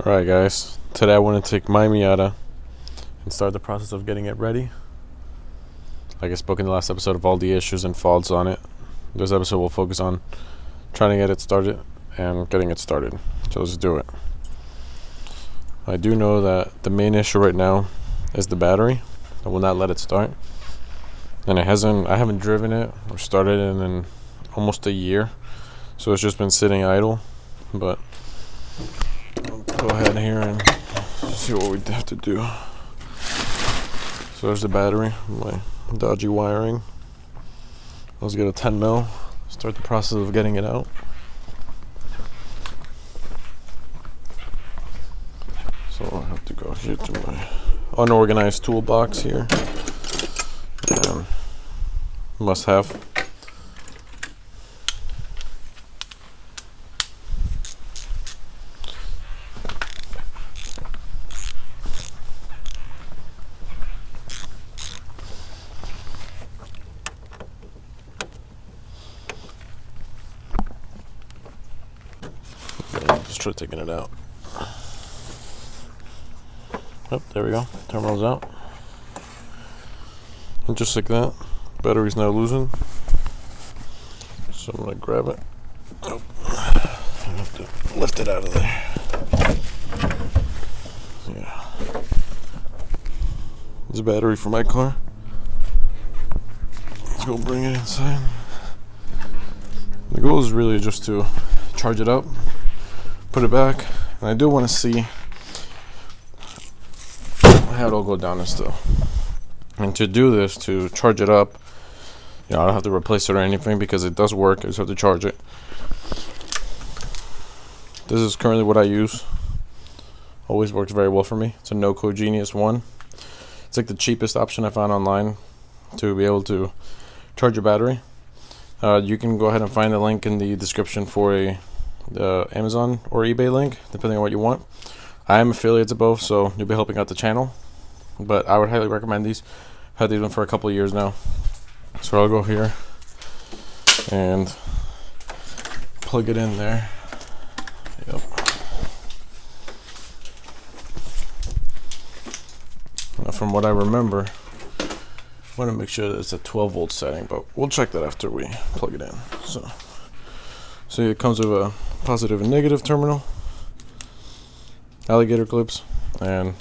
Alright guys, today I want to take my Miata and start the process of getting it ready. Like I spoke in the last episode of all the issues and faults on it, this episode will focus on trying to get it started and getting it started. So let's do it. I do know that the main issue right now is the battery. I will not let it start. And I haven't driven it or started it in almost a year. So it's just been sitting idle. But go ahead here and see what we have to do. So there's the battery, my dodgy wiring. Let's get a 10 mil, start the process of getting it out. So I have to go here to my unorganized toolbox here. Must have. Just try taking it out. Oh, there we go. Terminal's out. And just like that, battery's now losing. So I'm gonna grab it. Oh, I have to lift it out of there. Yeah. This is a battery for my car. Let's go bring it inside. The goal is really just to charge it up, put it back, and I do want to see how it'll go down and still. And to do this, to charge it up, I don't have to replace it or anything because it does work. I just have to charge it. This is currently what I use. Always works very well for me. It's a no-code Genius 1. It's like the cheapest option I found online to be able to charge your battery. You can go ahead and find the link in the description for the Amazon or eBay link, depending on what you want. I am affiliate to both, so you'll be helping out the channel. But I would highly recommend these. I've had these one for a couple of years now. So I'll go here and plug it in there. Yep. Now from what I remember, I want to make sure that it's a 12 volt setting, but we'll check that after we plug it in. So it comes with a positive and negative terminal, alligator clips, and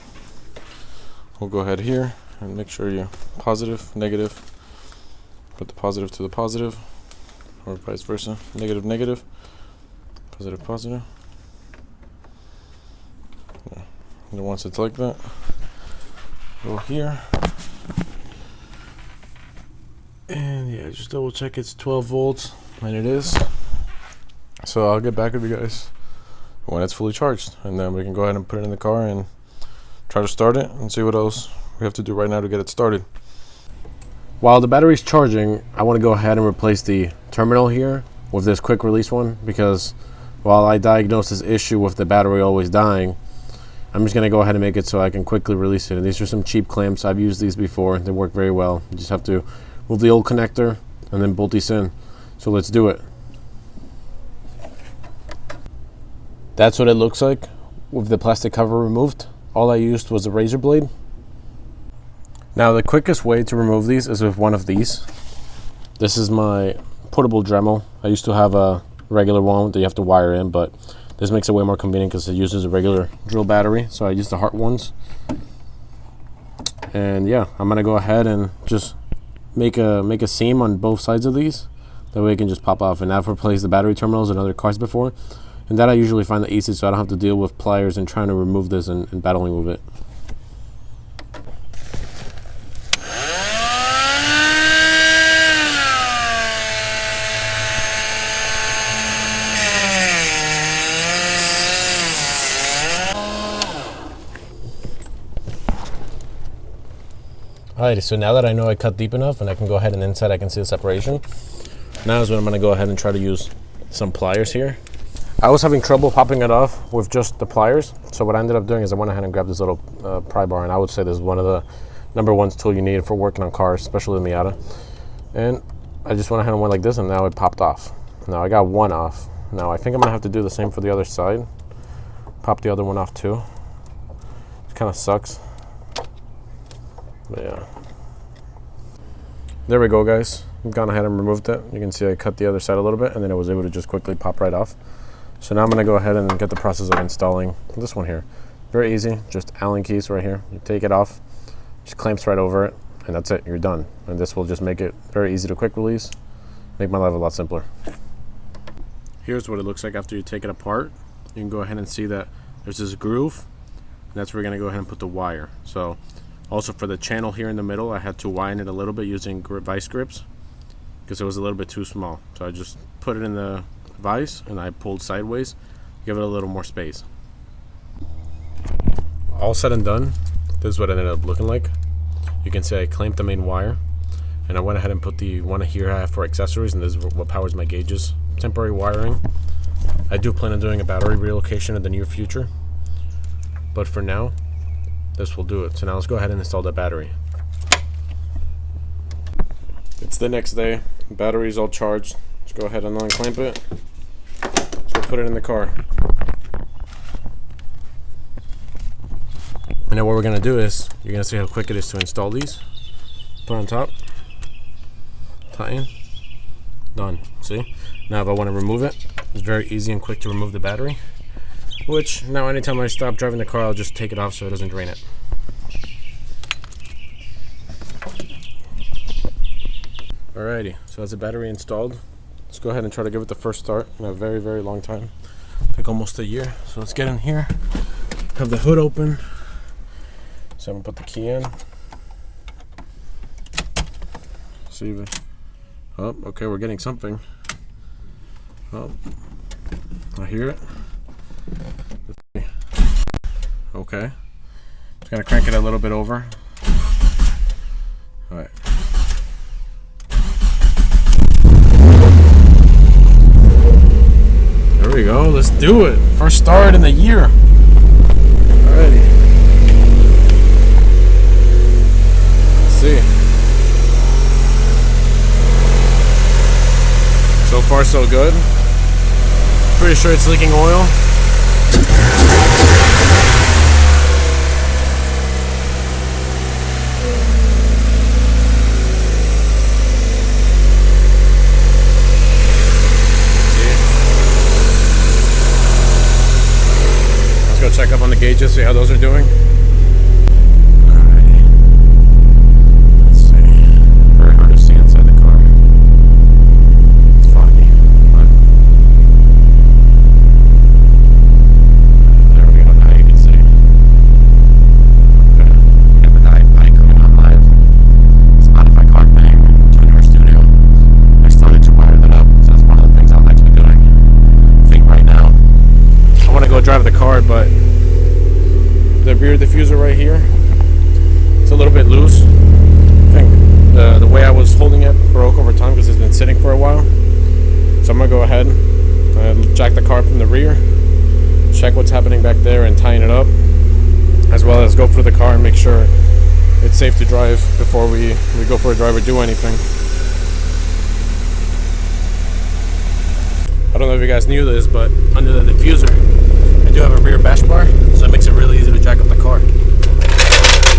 we'll go ahead here and make sure you positive, negative, put the positive to the positive, or vice versa, negative, negative, positive, positive. Yeah. And once it's like that, go here, and yeah, just double check it's 12 volts, and it is. So I'll get back with you guys when it's fully charged, and then we can go ahead and put it in the car and try to start it and see what else we have to do right now to get it started. While the battery's charging, I want to go ahead and replace the terminal here with this quick release one, because while I diagnosed this issue with the battery always dying, I'm just going to go ahead and make it so I can quickly release it. And these are some cheap clamps. I've used these before. They work very well. You just have to move the old connector and then bolt these in. So let's do it. That's what it looks like with the plastic cover removed. All I used was a razor blade. Now the quickest way to remove these is with one of these. This is my portable Dremel. I used to have a regular one that you have to wire in, but this makes it way more convenient because it uses a regular drill battery. So I use the Hart ones. And yeah, I'm gonna go ahead and just make a seam on both sides of these. That way it can just pop off. And I've replaced the battery terminals in other cars before. And that I usually find the easiest, so I don't have to deal with pliers and trying to remove this and battling with it. Alrighty, so now that I know I cut deep enough and I can go ahead and inside I can see the separation, now is when I'm going to go ahead and try to use some pliers here. I was having trouble popping it off with just the pliers, so what I ended up doing is I went ahead and grabbed this little pry bar, and I would say this is one of the #1 tool you need for working on cars, especially the Miata. And I just went ahead and went like this, and now it popped off. Now I got one off. Now I think I'm gonna have to do the same for the other side, pop the other one off too. It kind of sucks. But yeah. There we go, guys. I've gone ahead and removed it. You can see I cut the other side a little bit, and then I was able to just quickly pop right off. So now I'm going to go ahead and get the process of installing this one here. Very easy, just Allen keys right here. You take it off, just clamps right over it, and that's it, you're done. And this will just make it very easy to quick release, make my life a lot simpler. Here's what it looks like after you take it apart. You can go ahead and see that there's this groove, and that's where we're going to go ahead and put the wire. So also for the channel here in the middle, I had to widen it a little bit using vice grips because it was a little bit too small. So I just put it in the vise and I pulled sideways, give it a little more space. All said and done, this is what it ended up looking like. You can see I clamped the main wire, and I went ahead and put the one here I have for accessories, and this is what powers my gauges. Temporary wiring. I do plan on doing a battery relocation in the near future, but for now, this will do it. So now let's go ahead and install the battery. It's the next day. The battery is all charged. Let's go ahead and unclamp it. Let's go put it in the car. And then what we're going to do is, you're going to see how quick it is to install these. Put on top. Tighten. Done. See? Now if I want to remove it, it's very easy and quick to remove the battery. Which, now anytime I stop driving the car, I'll just take it off so it doesn't drain it. Alrighty, so that's the battery installed. Let's go ahead and try to give it the first start in a very, very long time. Took almost a year. So let's get in here. Have the hood open. So I'm gonna put the key in. See if it, oh, okay, we're getting something. Oh, I hear it. Okay. Just gonna crank it a little bit over. Alright. There we go, let's do it. First start in the year. Alrighty. Let's see. So far so good. Pretty sure it's leaking oil. Check up on the gauges, see how those are doing. Alrighty. Let's see. Very hard to see inside the car. It's foggy. But there we go, now you can see. Okay. We have the bike coming on live. Spotify car thing, tuner studio. I started to wire that up, so that's one of the things I'd like to be doing. I think right now I want to go drive the car, but the rear diffuser right here, it's a little bit loose. I think the way I was holding it broke over time because it's been sitting for a while. So I'm gonna go ahead and jack the car from the rear, check what's happening back there and tighten it up, as well as go through the car and make sure it's safe to drive before we go for a drive or do anything. I don't know if you guys knew this, but under the diffuser I do have a rear bash bar, so it makes it really easy to jack up the car. All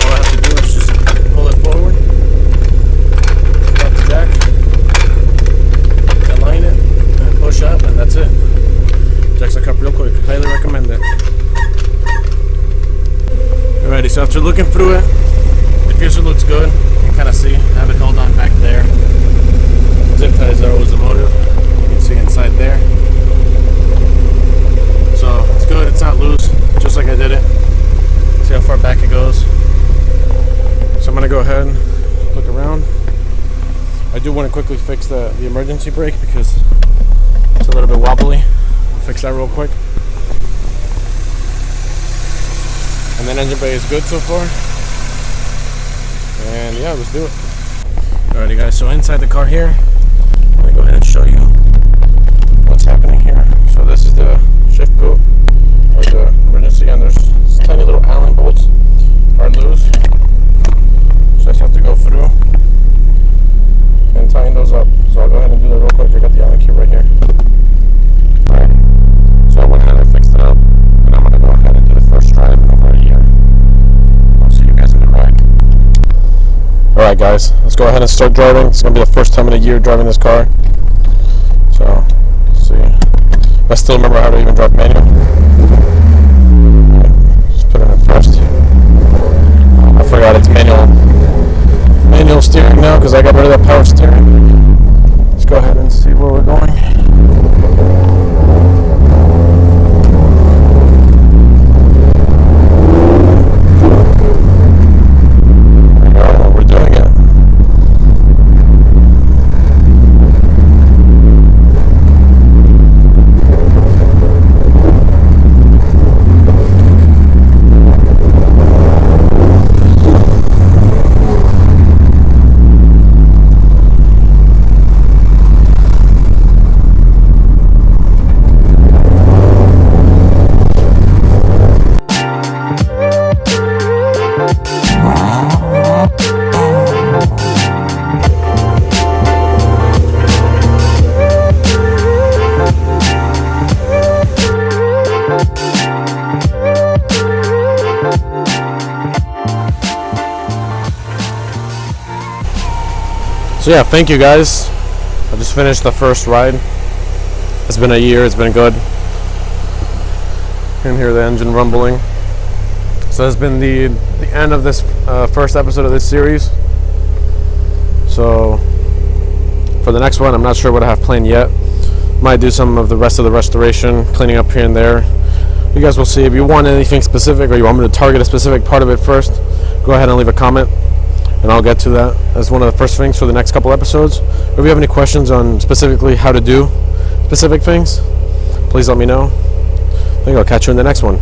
I have to do is just pull it forward, drop the jack, align it, and push up, and that's it. Jacks the cup real quick. Highly recommend it. Alrighty, so after looking through it, the diffuser looks good. You can kind of see I have it held on back there. Zip ties are always the motive. You can see inside there. So it's good, it's not loose, just like I did it. See how far back it goes. So I'm gonna go ahead and look around. I do want to quickly fix the emergency brake because it's a little bit wobbly. I'll fix that real quick. And then engine bay is good so far. And yeah, let's do it. Alrighty guys, so inside the car here, I'm gonna go ahead and show you what's happening here. So this is the shift boot, or the emergency, and there's these tiny little Allen bolts are loose, so I just have to go through and tighten those up. So I'll go ahead and do that real quick. I got the Allen key right here. Alright, so I went ahead and fixed it up, and I'm going to go ahead guys. Let's go ahead and start driving. It's going to be the first time in a year driving this car. So, let's see. I still remember how to even drive manual. Just put it in first. I forgot it's manual steering now because I got rid of that power steering. Let's go ahead and see where we're going. So yeah, thank you guys. I just finished the first ride. It's been a year, it's been good. You can hear the engine rumbling. So that's been the end of this first episode of this series. So for the next one, I'm not sure what I have planned yet. Might do some of the rest of the restoration, cleaning up here and there. You guys will see. If you want anything specific or you want me to target a specific part of it first, go ahead and leave a comment and I'll get to that as one of the first things for the next couple episodes. If you have any questions on specifically how to do specific things, please let me know. I think I'll catch you in the next one.